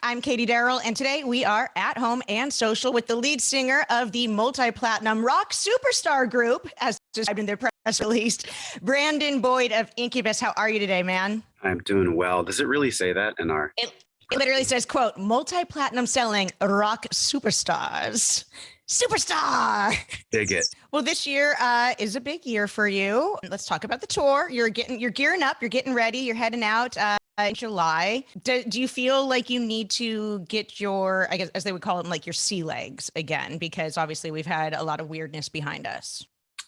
I'm Katie Darrell, and today we are at home and social with the lead singer of the multi-platinum rock superstar group, as described in their press release, Brandon Boyd of Incubus. How are you today, man? I'm doing well. Does it really say that in our... It literally says, quote, multi-platinum selling rock superstars. Superstar. Dig it. Well, this year is a big year for you. Let's talk about the tour. You're gearing up, you're getting ready, you're heading out in July. Do you feel like you need to get your, I guess, as they would call them, like your sea legs again? Because obviously we've had a lot of weirdness behind us.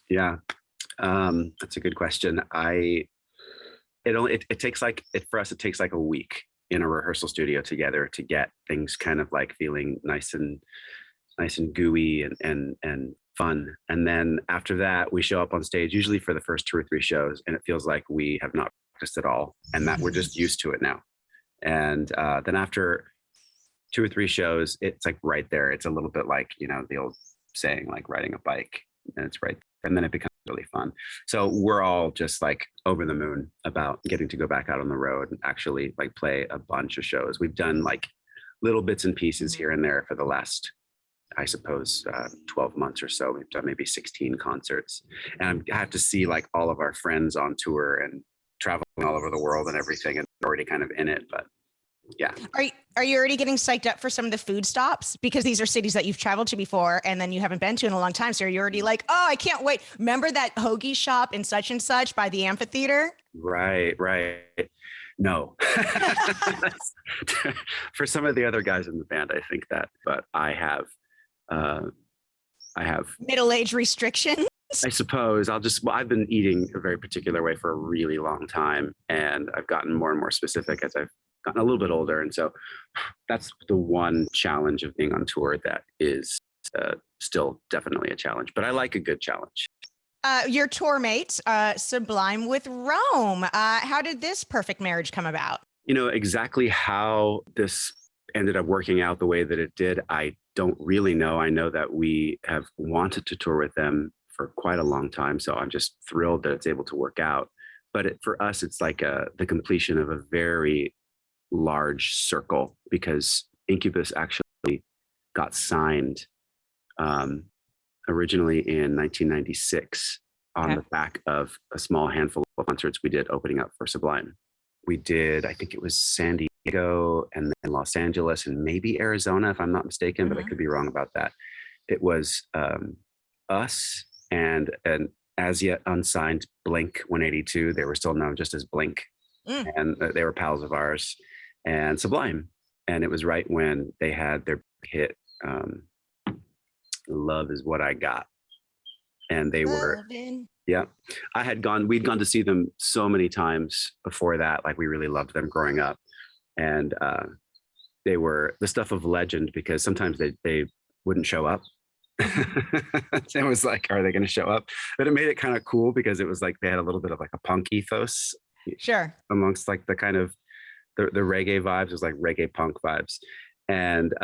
Yeah, that's a good question. It takes like, for us, it takes like a week in a rehearsal studio together to get things kind of like feeling nice and gooey and fun. And then after that, we show up on stage, usually for the first 2 or 3 shows, and it feels like we have not practiced at all, and that we're just used to it now. And then after 2 or 3 shows, it's like right there. It's a little bit like, you know, the old saying, like riding a bike, and it's right there. And then it becomes really fun. So we're all just like over the moon about getting to go back out on the road and actually like play a bunch of shows. We've done like little bits and pieces here and there for the last, I suppose, 12 months or so. We've done maybe 16 concerts, and I have to see like all of our friends on tour and traveling all over the world and everything, and already kind of in it. But yeah. Are you already getting psyched up for some of the food stops? Because these are cities that you've traveled to before and then you haven't been to in a long time. So are you already like, oh, I can't wait. Remember that hoagie shop in such and such by the amphitheater? Right. No. For some of the other guys in the band, I think that, but I have middle-age restrictions. I suppose I've been eating a very particular way for a really long time, and I've gotten more and more specific as I've gotten a little bit older. And so that's the one challenge of being on tour that is still definitely a challenge, but I like a good challenge. Your tour mates, Sublime with Rome. How did this perfect marriage come about? You know, exactly how this ended up working out the way that it did, I don't really know. I know that we have wanted to tour with them for quite a long time, so I'm just thrilled that it's able to work out. But for us, it's like the completion of a very large circle, because Incubus actually got signed originally in 1996 on the back of a small handful of concerts we did opening up for Sublime. We did, I think it was San Diego and then Los Angeles and maybe Arizona, if I'm not mistaken, but I could be wrong about that. It was us and an as yet unsigned Blink 182. They were still known just as Blink, and they were pals of ours, and Sublime. And it was right when they had their hit, Love Is What I Got. And they were, yeah, we'd gone to see them so many times before that. Like, we really loved them growing up. And they were the stuff of legend, because sometimes they wouldn't show up. It was like, are they going to show up? But it made it kind of cool, because it was like they had a little bit of like a punk ethos. Sure. Amongst like the kind of the reggae vibes. It was like reggae punk vibes. And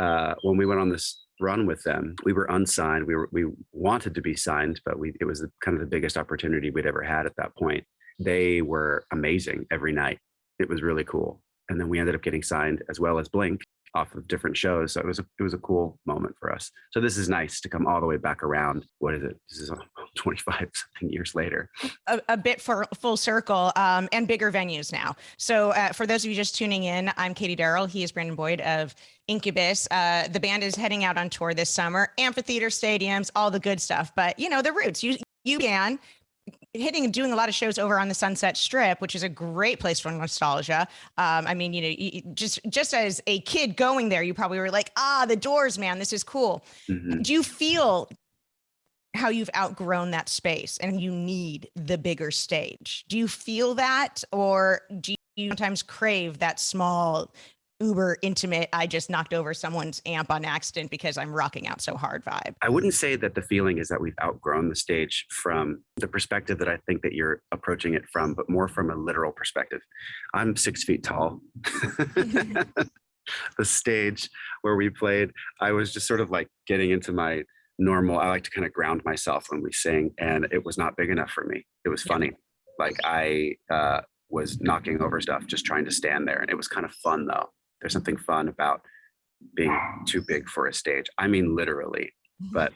when we went on this run with them, we were unsigned. We wanted to be signed, but it was kind of the biggest opportunity we'd ever had at that point. They were amazing every night. It was really cool. And then we ended up getting signed as well as Blink off of different shows. So it was a cool moment for us. So this is nice to come all the way back around. What is it? This is 25 something years later. A bit for full circle, and bigger venues now. So for those of you just tuning in, I'm Katie Darrell. He is Brandon Boyd of Incubus. The band is heading out on tour this summer, amphitheater, stadiums, all the good stuff. But you know, the roots, you began hitting and doing a lot of shows over on the Sunset Strip, which is a great place for nostalgia. I mean, you know, just as a kid going there, you probably were like, the Doors, man, this is cool. Do you feel how you've outgrown that space and you need the bigger stage? Do you feel that, or do you sometimes crave that small, uber intimate, I just knocked over someone's amp on accident because I'm rocking out so hard vibe? I wouldn't say that the feeling is that we've outgrown the stage from the perspective that I think that you're approaching it from, but more from a literal perspective. I'm 6 feet tall. The stage where we played, I was just sort of like getting into my normal, I like to kind of ground myself when we sing, and it was not big enough for me. It was funny. Like I was knocking over stuff, just trying to stand there. And it was kind of fun though. There's something fun about being too big for a stage. I mean, literally. But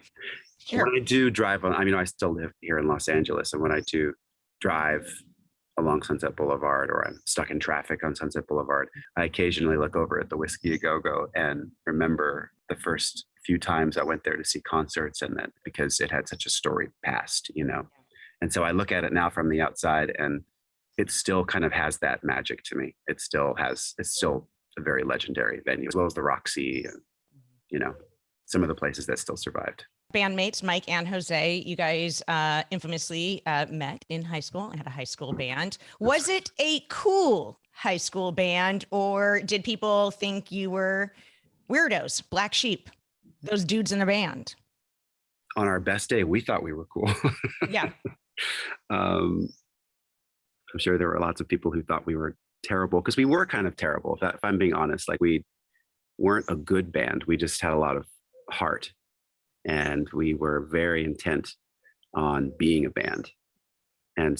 Sure. when I do drive on, I mean, I still live here in Los Angeles, and when I do drive along Sunset Boulevard, or I'm stuck in traffic on Sunset Boulevard, I occasionally look over at the Whiskey A Go Go and remember the first few times I went there to see concerts, and that because it had such a storied past, you know. And so I look at it now from the outside, and it still kind of has that magic to me. It's still a very legendary venue, as well as the Roxy, and, you know, some of the places that still survived. Bandmates Mike and Jose, you guys infamously met in high school and had a high school band. Was it a cool high school band, or did people think you were weirdos, black sheep, those dudes in the band? On our best day, we thought we were cool. Yeah. I'm sure there were lots of people who thought we were terrible, because we were kind of terrible. If I'm being honest, like, we weren't a good band. We just had a lot of heart, and we were very intent on being a band. And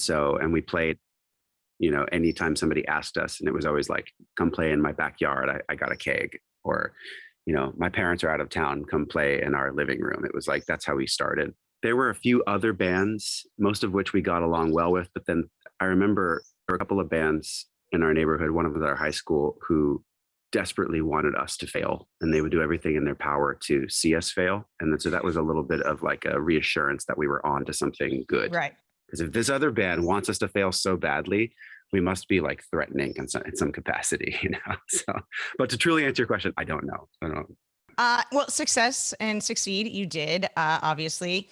we played, you know, anytime somebody asked us, and it was always like, come play in my backyard. I got a keg, or, you know, my parents are out of town, come play in our living room. It was like, that's how we started. There were a few other bands, most of which we got along well with. But then I remember there were a couple of bands in our neighborhood, one of them at our high school, who desperately wanted us to fail, and they would do everything in their power to see us fail. And then, so that was a little bit of like a reassurance that we were on to something good. Right. Because if this other band wants us to fail so badly, we must be like threatening in some capacity, you know? So, but to truly answer your question, I don't know. Well, success and succeed, you did, obviously.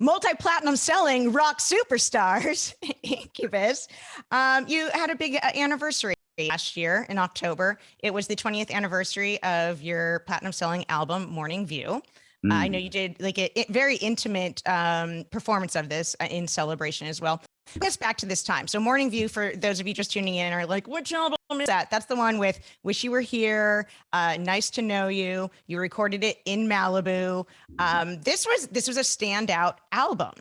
Multi-platinum selling rock superstars, Incubus. You had a big anniversary last year in October. It was the 20th anniversary of your platinum selling album, Morning View. I know you did like a very intimate performance of this in celebration as well. Let's back to this time. So Morning View, for those of you just tuning in, are like, which album is that? That's the one with Wish You Were Here, Nice to Know You. You recorded it in Malibu. This was a standout album.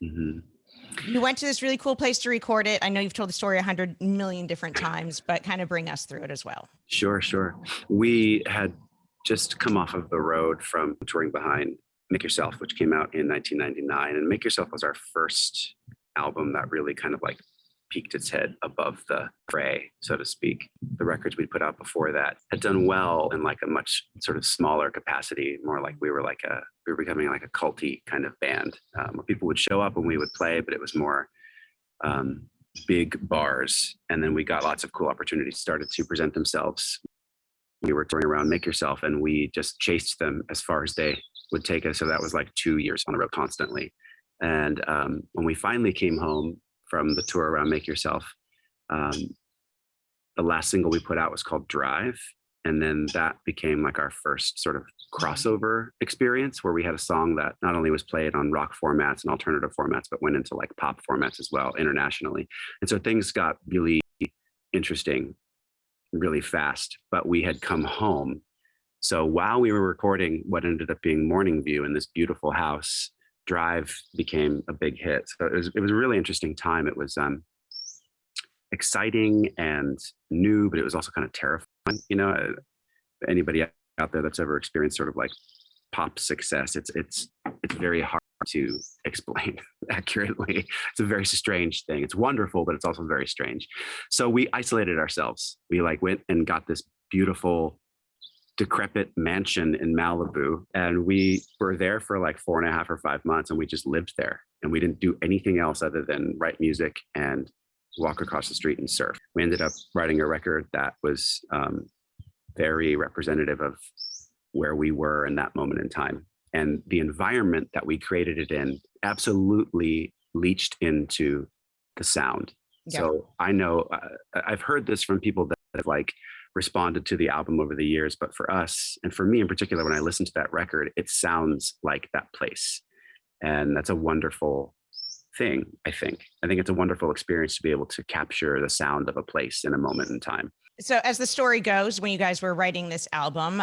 Mm-hmm. You went to this really cool place to record it. I know you've told the story 100 million different times, but kind of bring us through it as well. Sure. We had just come off of the road from touring behind Make Yourself, which came out in 1999. And Make Yourself was our first album that really kind of like peeked its head above the fray, so to speak. The records we put out before that had done well in like a much sort of smaller capacity, more like we were becoming like a culty kind of band, where people would show up and we would play, but it was more big bars. And then we got lots of cool opportunities started to present themselves. We were touring around Make Yourself, and we just chased them as far as they would take us. So that was like 2 years on the road constantly. And when we finally came home from the tour around Make Yourself, the last single we put out was called Drive. And then that became like our first sort of crossover experience, where we had a song that not only was played on rock formats and alternative formats, but went into like pop formats as well internationally. And so things got really interesting really fast, but we had come home. So while we were recording what ended up being Morning View in this beautiful house, Drive became a big hit. So it was a really interesting time. It was exciting and new, but it was also kind of terrifying. You know, anybody out there that's ever experienced sort of like pop success, it's very hard to explain accurately. It's a very strange thing. It's wonderful, but it's also very strange. So we isolated ourselves. We like went and got this beautiful decrepit mansion in Malibu, and we were there for like 4.5 or 5 months, and we just lived there, and we didn't do anything else other than write music and walk across the street and surf. We ended up writing a record that was very representative of where we were in that moment in time, and the environment that we created it in absolutely leached into the sound. Yeah. So I know I've heard this from people that have like responded to the album over the years, but for us, and for me in particular, when I listen to that record, it sounds like that place. And that's a wonderful thing, I think. I think it's a wonderful experience to be able to capture the sound of a place in a moment in time. So as the story goes, when you guys were writing this album,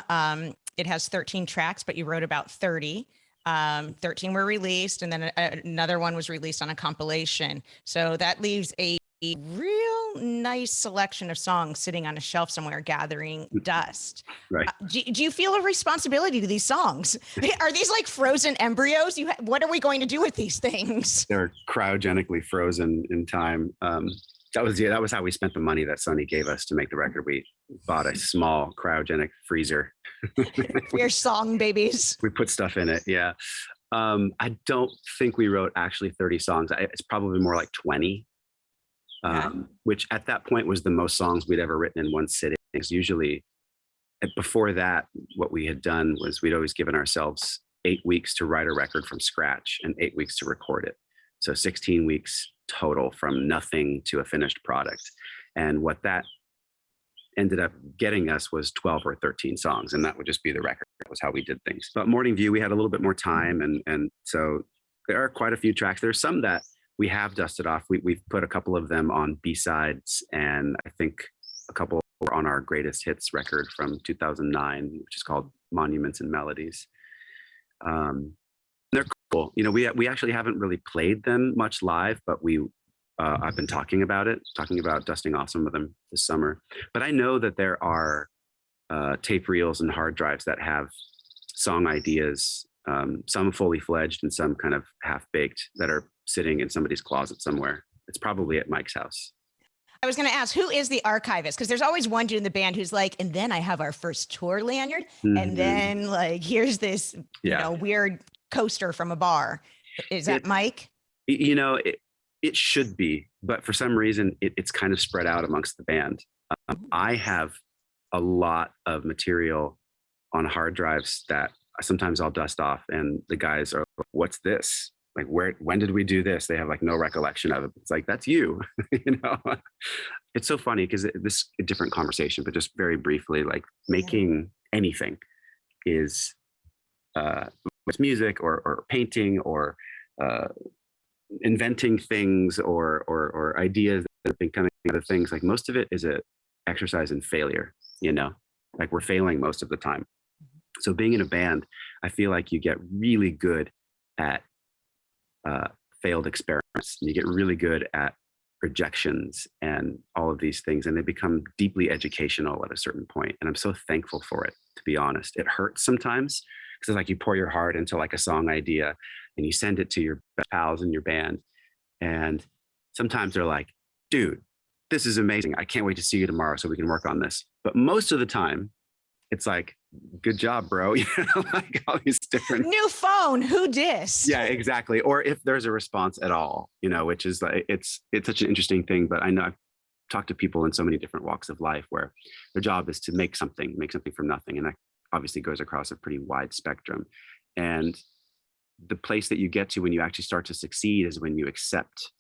it has 13 tracks, but you wrote about 30. 13 were released, and then another one was released on a compilation. So that leaves a a real nice selection of songs sitting on a shelf somewhere gathering dust. Right. Do you feel a responsibility to these songs? Are these like frozen embryos? What are we going to do with these things? They're cryogenically frozen in time. That was how we spent the money that Sony gave us to make the record. We bought a small cryogenic freezer. Your song babies. We put stuff in it. Yeah. I don't think we wrote actually 30 songs. It's probably more like 20, which at that point was the most songs we'd ever written in one sitting. Because usually before that, what we had done was we'd always given ourselves 8 weeks to write a record from scratch and 8 weeks to record it. So 16 weeks total from nothing to a finished product. And what that ended up getting us was 12 or 13 songs, and that would just be the record. That was how we did things. But Morning View, we had a little bit more time, and so there are quite a few tracks. There's some that we have dusted off. We've put a couple of them on B-sides, and I think a couple were on our greatest hits record from 2009, which is called Monuments and Melodies. They're cool. You know, we actually haven't really played them much live, but I've been talking about dusting off some of them this summer. But I know that there are tape reels and hard drives that have song ideas, some fully fledged and some kind of half baked, that are sitting in somebody's closet somewhere. It's probably at Mike's house. I was going to ask, who is the archivist? Because there's always one dude in the band who's like, and then I have our first tour lanyard, and then like here's this weird coaster from a bar. Is that Mike? You know, it should be, but for some reason it's kind of spread out amongst the band. I have a lot of material on hard drives that sometimes I'll dust off, and the guys are like, "What's this? Like, when did we do this?" They have like no recollection of it. It's like, that's you. You know, it's so funny because this is a different conversation, but just very briefly, like making anything is with music or painting or inventing things or ideas that have been coming out of things. Like most of it is a exercise in failure, you know, like we're failing most of the time. So being in a band, I feel like you get really good at failed experiments, and you get really good at rejections and all of these things, and they become deeply educational at a certain point. And I'm so thankful for it, to be honest. It hurts sometimes because it's like you pour your heart into like a song idea and you send it to your best pals in your band, and sometimes they're like, "Dude, this is amazing. I can't wait to see you tomorrow so we can work on this." But most of the time it's like, "Good job, bro." You know, like all these different new phone, who dis? Yeah, exactly. Or if there's a response at all, you know, which is like, it's such an interesting thing. But I know I've talked to people in so many different walks of life where their job is to make something from nothing. And that obviously goes across a pretty wide spectrum. And the place that you get to when you actually start to succeed is when you accept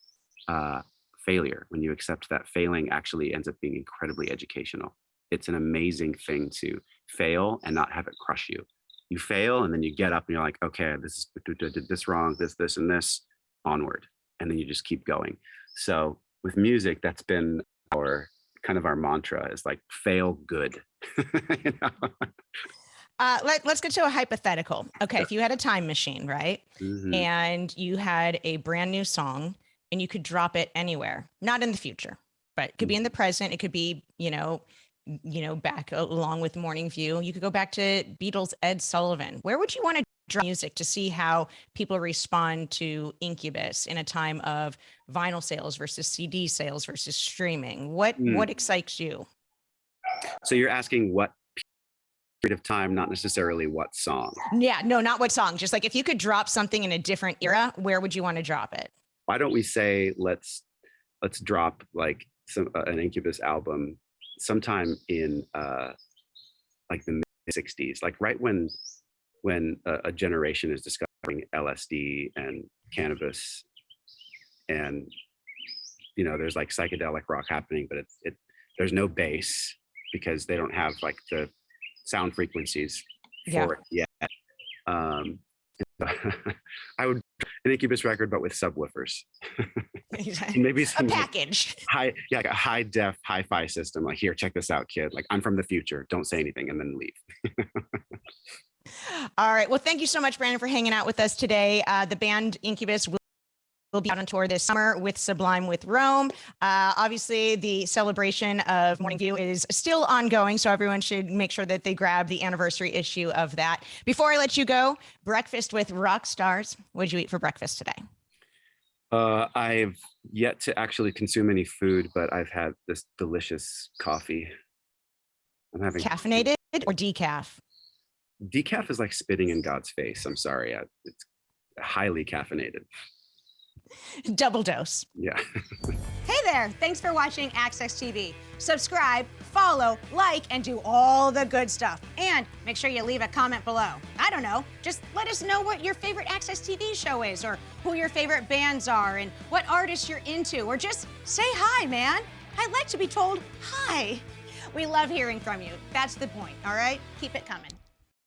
failure, when you accept that failing actually ends up being incredibly educational. It's an amazing thing to fail and not have it crush you. You fail and then you get up and you're like, okay, did this wrong, this and this, onward. And then you just keep going. So with music, that's been our mantra, is like, fail good. You know? Let's get to a hypothetical. Okay, if you had a time machine, right? Mm-hmm. And you had a brand new song and you could drop it anywhere, not in the future, but it could be in the present. It could be, back along with Morning View. You could go back to Beatles' Ed Sullivan. Where would you want to drop music to see how people respond to Incubus in a time of vinyl sales versus CD sales versus streaming? What excites you? So you're asking what period of time, not necessarily what song. Yeah, no, not what song. Just like if you could drop something in a different era, where would you want to drop it? Why don't we say let's drop like an Incubus album sometime in like the mid 60s, like right when a generation is discovering LSD and cannabis, and there's like psychedelic rock happening, but there's no bass because they don't have like the sound frequencies for it yet. I would an Incubus record, but with subwoofers. Maybe a package. Like a high def hi-fi system. Like, here, check this out, kid. Like, I'm from the future. Don't say anything, and then leave. All right. Well, thank you so much, Brandon, for hanging out with us today. The band Incubus will will be out on tour this summer with Sublime with Rome. Obviously, the celebration of Morning View is still ongoing, so everyone should make sure that they grab the anniversary issue of that. Before I let you go, breakfast with rock stars. What did you eat for breakfast today? I've yet to actually consume any food, but I've had this delicious coffee. I'm having Caffeinated or decaf? decaf is like spitting in God's face. I'm sorry. It's highly caffeinated. Double dose. Yeah. Hey there, thanks for watching AXS TV. Subscribe, follow, like, and do all the good stuff. And make sure you leave a comment below. I don't know, just let us know what your favorite AXS TV show is, or who your favorite bands are, and what artists you're into, or just say hi, man. I'd like to be told hi. We love hearing from you. That's the point, all right? Keep it coming.